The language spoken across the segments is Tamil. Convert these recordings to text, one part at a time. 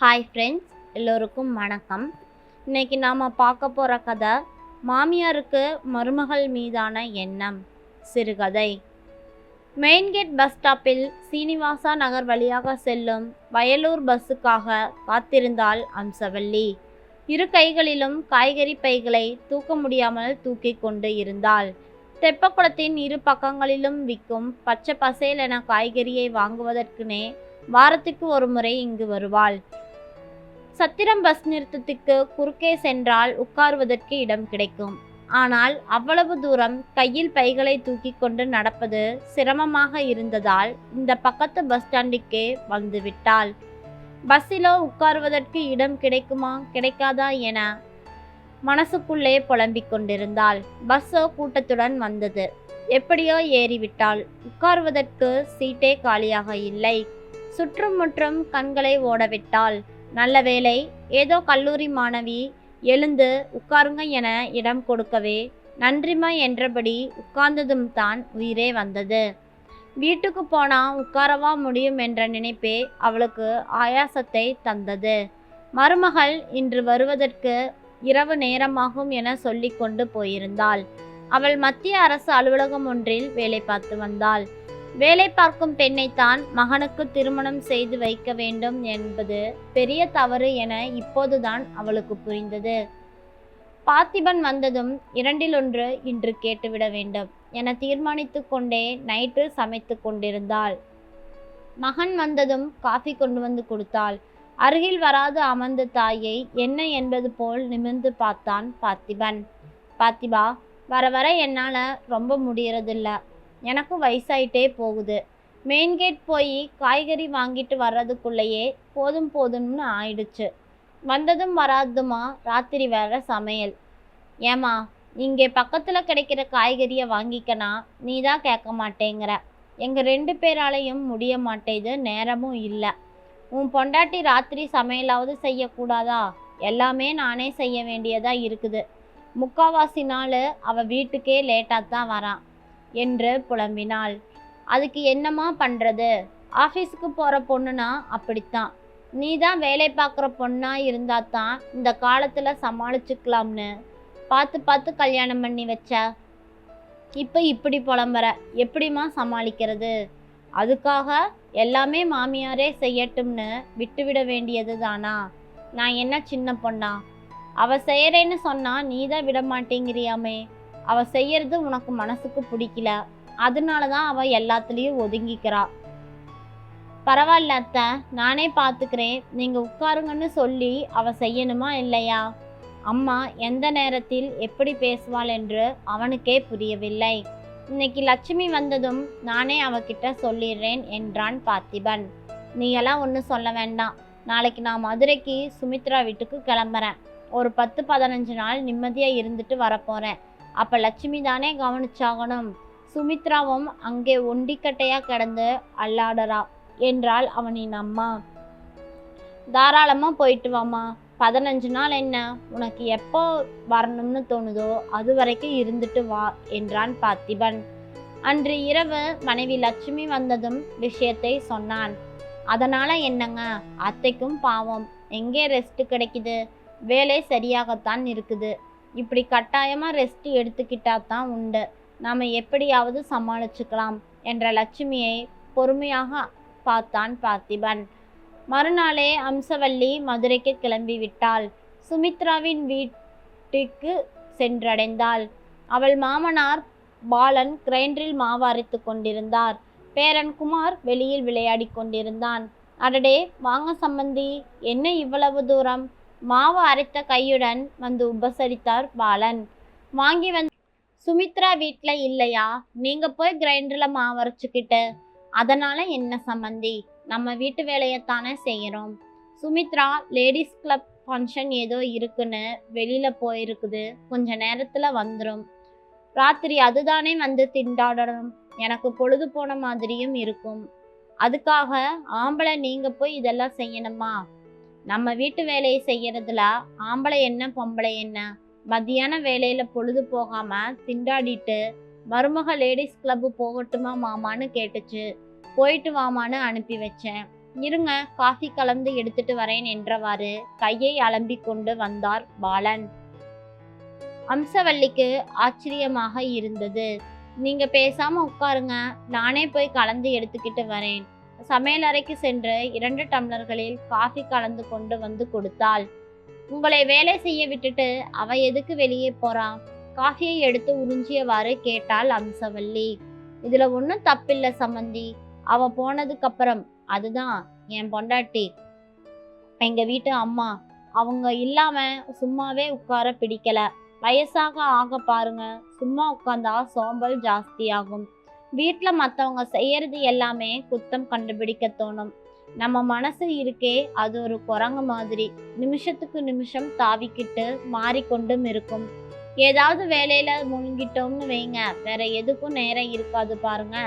ஹாய் ஃப்ரெண்ட்ஸ், எல்லோருக்கும் வணக்கம். இன்னைக்கு நாம் பார்க்க போகிற கதை மாமியாருக்கு மருமகள் மீதான எண்ணம் சிறுகதை. மெயின்கேட் பஸ் ஸ்டாப்பில் சீனிவாசா நகர் வழியாக செல்லும் வயலூர் பஸ்ஸுக்காக காத்திருந்தாள் அம்சவல்லி. இரு கைகளிலும் காய்கறி பைகளை தூக்க முடியாமல் தூக்கி கொண்டு இருந்தாள். தெப்பக்குளத்தின் இரு பக்கங்களிலும் விற்கும் பச்சை பசேலென காய்கறியை வாங்குவதற்குனே வாரத்துக்கு ஒரு முறை இங்கு வருவாள். சத்திரம் பஸ் நிறுத்தத்துக்கு குறுக்கே சென்றால் உட்காருவதற்கு இடம் கிடைக்கும். ஆனால் அவ்வளவு தூரம் கையில் பைகளை தூக்கி கொண்டு நடப்பது சிரமமாக இருந்ததால் இந்த பக்கத்து பஸ் ஸ்டாண்டுக்கே வந்துவிட்டாள். பஸ்ஸிலோ உட்காருவதற்கு இடம் கிடைக்குமா கிடைக்காதா என மனசுக்குள்ளே புலம்பிக் கொண்டிருந்தாள். பஸ்ஸோ கூட்டத்துடன் வந்தது. எப்படியோ ஏறிவிட்டாள். உட்காருவதற்கு சீட்டே காலியாக இல்லை. சுற்றும் முற்றும் கண்களை ஓடவிட்டாள். நல்ல வேளை, ஏதோ கல்லூரி மாணவி எழுந்து உட்காருங்க என இடம் கொடுக்கவே நன்றிமா என்றபடி உட்கார்ந்ததும் தான் உயிரே வந்தது. வீட்டுக்கு போனா உட்காரவா முடியும் என்ற நினைப்பே அவளுக்கு ஆயாசத்தை தந்தது. மருமகள் இன்று வருவதற்கு இரவு நேரமாகும் என சொல்லி கொண்டு போயிருந்தாள். அவள் மத்திய அரசு அலுவலகம் ஒன்றில் வேலை பார்த்து வந்தாள். வேலை பார்க்கும் பெண்ணைத்தான் மகனுக்கு திருமணம் செய்து வைக்க வேண்டும் என்பது பெரிய தவறு என இப்போதுதான் அவளுக்கு புரிந்தது. பார்த்திபன் வந்ததும் இரண்டில் ஒன்று இன்று கேட்டுவிட வேண்டும் என தீர்மானித்து கொண்டே நைட்டு சமைத்து கொண்டிருந்தாள். மகன் வந்ததும் காஃபி கொண்டு வந்து கொடுத்தாள். அருகில் வராது அமர்ந்த தாயை என்ன என்பது போல் நிமிர்ந்து பார்த்தான் பார்த்திபன். பார்த்திபா, வர வர என்னால் ரொம்ப முடியறதில்ல. எனக்கும் வயசாயிட்டே போகுது. மெயின்கேட் போய் காய்கறி வாங்கிட்டு வர்றதுக்குள்ளேயே போதும் போதும்னு ஆயிடுச்சு. வந்ததும் வராதுமா ராத்திரி வேற சமையல். ஏமா, இங்கே பக்கத்தில் கிடைக்கிற காய்கறியை வாங்கிக்கனா நீ தான் கேட்க மாட்டேங்கிற. எங்கள் 2 பேராலையும் முடிய மாட்டேது, நேரமும் இல்லை. உன் பொண்டாட்டி ராத்திரி சமையலாவது செய்யக்கூடாதா? எல்லாமே நானே செய்ய வேண்டியதாக இருக்குது. முக்காவாசி நாள் அவள் வீட்டுக்கே லேட்டாக தான் வரான் என்று புலம்பினாள். அதுக்கு என்னம்மா பண்ணுறது? ஆஃபீஸுக்கு போகிற பொண்ணுனா அப்படித்தான். நீ தான் வேலை பார்க்குற பொண்ணா இருந்தால் தான் இந்த காலத்தில் சமாளிச்சுக்கலாம்னு பார்த்து பார்த்து கல்யாணம் பண்ணி வச்ச. இப்போ இப்படி புலம்புற, எப்படிம்மா சமாளிக்கிறது? அதுக்காக எல்லாமே மாமியாரே செய்யட்டும்னு விட்டுவிட வேண்டியது தானா? நான் என்ன சின்ன பொண்ணா? அவள் செய்கிறேன்னு சொன்னால் நீ தான் விட மாட்டேங்கிறியாமே. அவள் செய்யறது உனக்கு மனசுக்கு பிடிக்கல, அதனால தான் அவள் எல்லாத்துலேயும் ஒதுங்கிக்கிறா. பரவாயில்ல அத்தை, நானே பார்த்துக்கிறேன், நீங்கள் உட்காருங்கன்னு சொல்லி அவள் செய்யணுமா இல்லையா? அம்மா எந்த நேரத்தில் எப்படி பேசுவாள் என்று அவனுக்கே புரியவில்லை. இன்னைக்கு லட்சுமி வந்ததும் நானே அவகிட்ட சொல்லிடுறேன் என்றான் பார்த்திபன். நீயெல்லாம் ஒன்றும் சொல்ல வேண்டாம். நாளைக்கு நான் மதுரைக்கு சுமித்ரா வீட்டுக்கு கிளம்புறேன். ஒரு 10-15 நாள் நிம்மதியாக இருந்துட்டு வரப்போகிறேன். அப்போ லட்சுமி தானே கவனிச்சாகணும். சுமித்ராவும் அங்கே ஒண்டிக்கட்டையாக கிடந்து அல்லாடரா என்றாள் அவனின் அம்மா. தாராளமாக போயிட்டு வாமா. 15 நாள் என்ன, உனக்கு எப்போ வரணும்னு தோணுதோ அது வரைக்கும் இருந்துட்டு வா என்றான் பார்த்திபன். அன்று இரவு மனைவி லட்சுமி வந்ததும் விஷயத்தை சொன்னான். அதனால் என்னங்க, அத்தைக்கும் பாவம், எங்கே ரெஸ்ட் கிடைக்குது? வேலை சரியாகத்தான் இருக்குது. இப்படி கட்டாயமாக ரெஸ்ட் எடுத்துக்கிட்டா தான் உண்டு. நாம் எப்படியாவது சமாளிச்சுக்கலாம் என்ற லட்சுமியை பொறுமையாக பார்த்தான் பார்த்திபன். மறுநாளே அம்சவல்லி மதுரைக்கு கிளம்பி விட்டாள். சுமித்ராவின் வீட்டுக்கு சென்றடைந்தாள். அவள் மாமனார் பாலன் கிரைண்டரில் மாவு அரைத்து கொண்டிருந்தார். பேரன் குமார் வெளியில் விளையாடி கொண்டிருந்தான். அடடே, வாங்க சம்பந்தி, என்ன இவ்வளவு தூரம்? மாவு அரைத்த கையுடன் வந்து உபசரித்தார் பாலன். வாங்கி வந்து, சுமித்ரா வீட்டில் இல்லையா? நீங்கள் போய் கிரைண்டரில் மாவு அரைச்சிக்கிட்டு. அதனால் என்ன சம்பந்தி, நம்ம வீட்டு வேலையைத்தானே செய்கிறோம். சுமித்ரா லேடிஸ் கிளப் ஃபங்க்ஷன் ஏதோ இருக்குன்னு வெளியில் போயிருக்குது, கொஞ்ச நேரத்தில் வந்துடும். ராத்திரி அதுதானே வந்து திண்டாடணும். எனக்கு பொழுது போன மாதிரியும் இருக்கும். அதுக்காக ஆம்பளை நீங்கள் போய் இதெல்லாம் செய்யணுமா? நம்ம வீட்டு வேலையை செய்யறதுல ஆம்பளை என்ன பொம்பளை என்ன? மத்தியான வேலையில் பொழுது போகாமல் திண்டாடிட்டு மருமக லேடிஸ் கிளப்பு போகட்டுமா மாமான்னு கேட்டுச்சு. போயிட்டு வாமான்னு அனுப்பி வச்சேன். இருங்க, காஃபி கலந்து எடுத்துட்டு வரேன் என்றவாறு கையை அலம்பிக் கொண்டு வந்தார் பாலன். அம்சவல்லிக்கு ஆச்சரியமாக இருந்தது. நீங்க பேசாம உட்காருங்க, நானே போய் கலந்து எடுத்துக்கிட்டு வரேன். சமையலறைக்கு சென்று 2 டம்ளர்களில் காஃபி கலந்து கொண்டு வந்து கொடுத்தாள். உங்களை வேலை செய்ய விட்டுட்டு அவ எதுக்கு வெளியே போறா? காஃபியை எடுத்து உறிஞ்சியவாறு கேட்டாள் அம்சவல்லி. இதுல ஒன்றும் தப்பில்ல சம்மந்தி. அவ போனதுக்கு அப்புறம் அதுதான் என் பொண்டாட்டி, எங்க வீட்டு அம்மா. அவங்க இல்லாம சும்மாவே உட்கார பிடிக்கல. வயசாக ஆக பாருங்க, சும்மா உட்கார்ந்தா சோம்பல் ஜாஸ்தியாகும். வீட்டுல மத்தவங்க செய்யறது எல்லாமே குத்தம் கண்டுபிடிக்க தோணும். நம்ம மனசு இருக்கே, அது ஒரு குரங்கு மாதிரி நிமிஷத்துக்கு நிமிஷம் தாவிக்கிட்டு மாறிக்கொண்டும் இருக்கும். ஏதாவது வேலையில முழுங்கிட்டோம்னு வைங்க, வேற எதுக்கும் நேரம் இருக்காது பாருங்க.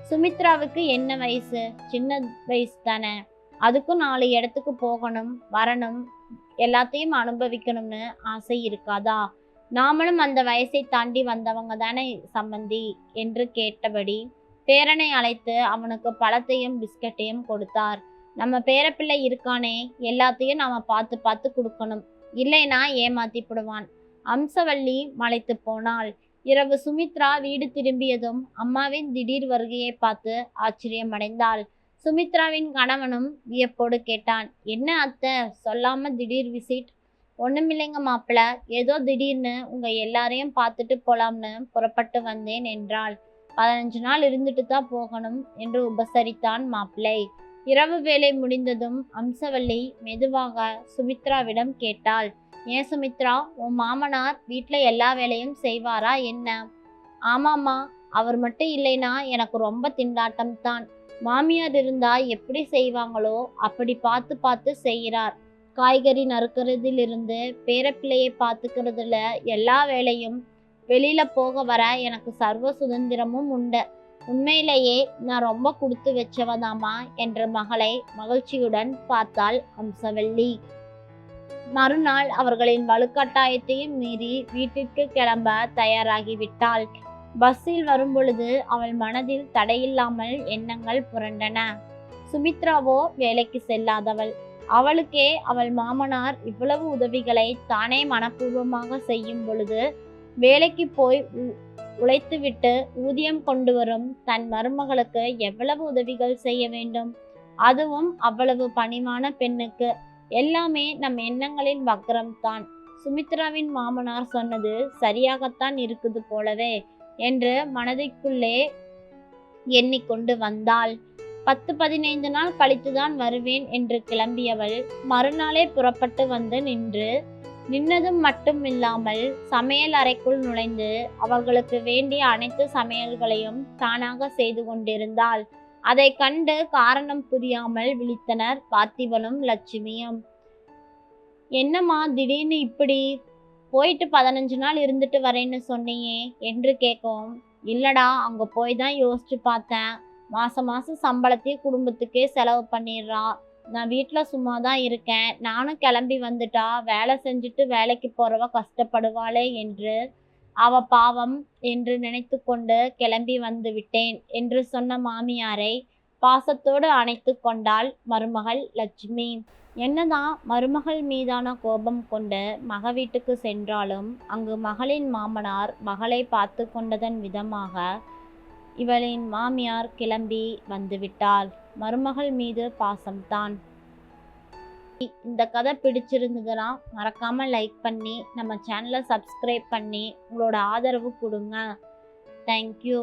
சுமித்ராவுக்கு என்ன வயசு? சின்ன வயசு தானே. அதுக்கும் 4 இடத்துக்கு போகணும், வரணும், எல்லாத்தையும் அனுபவிக்கணும்னு ஆசை இருக்காதா? நாமளும் அந்த வயசை தாண்டி வந்தவங்க தானே சம்பந்தி என்று கேட்டபடி பேரனை அழைத்து அவனுக்கு பழத்தையும் பிஸ்கட்டையும் கொடுத்தார். நம்ம பேரப்பிள்ளை இருக்கானே, எல்லாத்தையும் நாம பார்த்து பார்த்து கொடுக்கணும், இல்லைனா ஏமாத்திப்படுவான். அம்சவல்லி மலைத்து போனாள். இரவு சுமித்ரா வீடு திரும்பியதும் அம்மாவின் திடீர் வருகையை பார்த்து ஆச்சரியமடைந்தாள். சுமித்ராவின் கணவனும் வியப்போடு கேட்டான், என்ன அத்தை, சொல்லாம திடீர் விசிட்? ஒண்ணுமில்லைங்க மாப்பிள்ள, ஏதோ திடீர்னு உங்க எல்லாரையும் பார்த்துட்டு போலாம்னு புறப்பட்டு வந்தேன் என்றாள். 15 நாள் இருந்துட்டு தான் போகணும் என்று உபசரித்தான் மாப்பிள்ளை. இரவு வேலை முடிந்ததும் அம்சவல்லி மெதுவாக சுமித்ராவிடம் கேட்டாள், ஏன் சுமித்ரா, உன் மாமனார் வீட்டுல எல்லா வேலையும் செய்வாரா என்ன? ஆமாம்மா, அவர் மட்டும் இல்லைனா எனக்கு ரொம்ப திண்டாட்டம் தான். மாமியார் இருந்தா எப்படி செய்வாங்களோ அப்படி பார்த்து பார்த்து செய்கிறார். காய்கறி நறுக்கிறதிலிருந்து பேரப்பிள்ளையை பார்த்துக்கிறதுல எல்லா வேலையும். வெளியில போக வர எனக்கு சர்வ சுதந்திரமும் உண்டு. உண்மையிலேயே நான் ரொம்ப கொடுத்து வச்சவதாமா என்ற மகளை மகிழ்ச்சியுடன் பார்த்தாள் அம்சவல்லி. மறுநாள் அவர்களின் வலுக்கட்டாயத்தையும் மீறி வீட்டிற்கு கிளம்ப தயாராகிவிட்டாள். பஸ்ஸில் வரும்பொழுது அவள் மனதில் தடையில்லாமல் எண்ணங்கள் புரண்டன. சுமித்ராவோ வேலைக்கு செல்லாதவள். அவளுக்கே அவள் மாமனார் இவ்வளவு உதவிகளை தானே மனப்பூர்வமாக செய்யும் பொழுது வேலைக்கு போய் உழைத்துவிட்டு ஊதியம் கொண்டு வரும் தன் மருமகளுக்கு எவ்வளவு உதவிகள் செய்ய வேண்டும்? அதுவும் அவ்வளவு பணிவான பெண்ணுக்கு. எல்லாமே நம் எண்ணங்களின் வக்ரம் தான். சுமித்ராவின் மாமனார் சொன்னது சரியாகத்தான் இருக்குது போலவே என்று மனதிற்குள்ளே எண்ணிக்கொண்டு வந்தாள். 10-15 நாள் கழித்துதான் வருவேன் என்று கிளம்பியவள் மறுநாளே புறப்பட்டு வந்து நின்னதும் மட்டும் இல்லாமல் சமையல் அறைக்குள் நுழைந்து அவர்களுக்கு வேண்டிய அனைத்து சமையல்களையும் தானாக செய்து கொண்டிருந்தாள். அதை கண்டு காரணம் புரியாமல் விழித்தனர் பார்த்திபனும் லட்சுமியும். என்னம்மா திடீர்னு இப்படி? போயிட்டு 15 நாள் இருந்துட்டு வரேன்னு சொன்னியே என்று கேட்கவும், இல்லடா, அங்க போய் தான் யோசிச்சு பார்த்தேன். மாசம் சம்பளத்தையும் குடும்பத்துக்கே செலவு பண்ணிடுறா. நான் வீட்டில் சும்மா தான் இருக்கேன். நானும் கிளம்பி வந்துட்டா வேலை செஞ்சுட்டு வேலைக்கு போறவ கஷ்டப்படுவாளே என்று அவ பாவம் என்று நினைத்து கொண்டு கிளம்பி வந்து விட்டேன் என்று சொன்ன மாமியாரை பாசத்தோடு அணைத்து கொண்டாள் மருமகள் லட்சுமி. என்னதான் மருமகள் மீதான கோபம் கொண்டு மக வீட்டுக்கு சென்றாலும் அங்கு மகளின் மாமனார் மகளை பார்த்து கொண்டதன் விதமாக இவளின் மாமியார் கிளம்பி வந்துவிட்டாள். மருமகள் மீது பாசம்தான். இந்த கதை பிடிச்சிருந்ததுன்னா மறக்காம லைக் பண்ணி நம்ம சேனலை சப்ஸ்கிரைப் பண்ணி உங்களோட ஆதரவு கொடுங்க. தேங்க்யூ.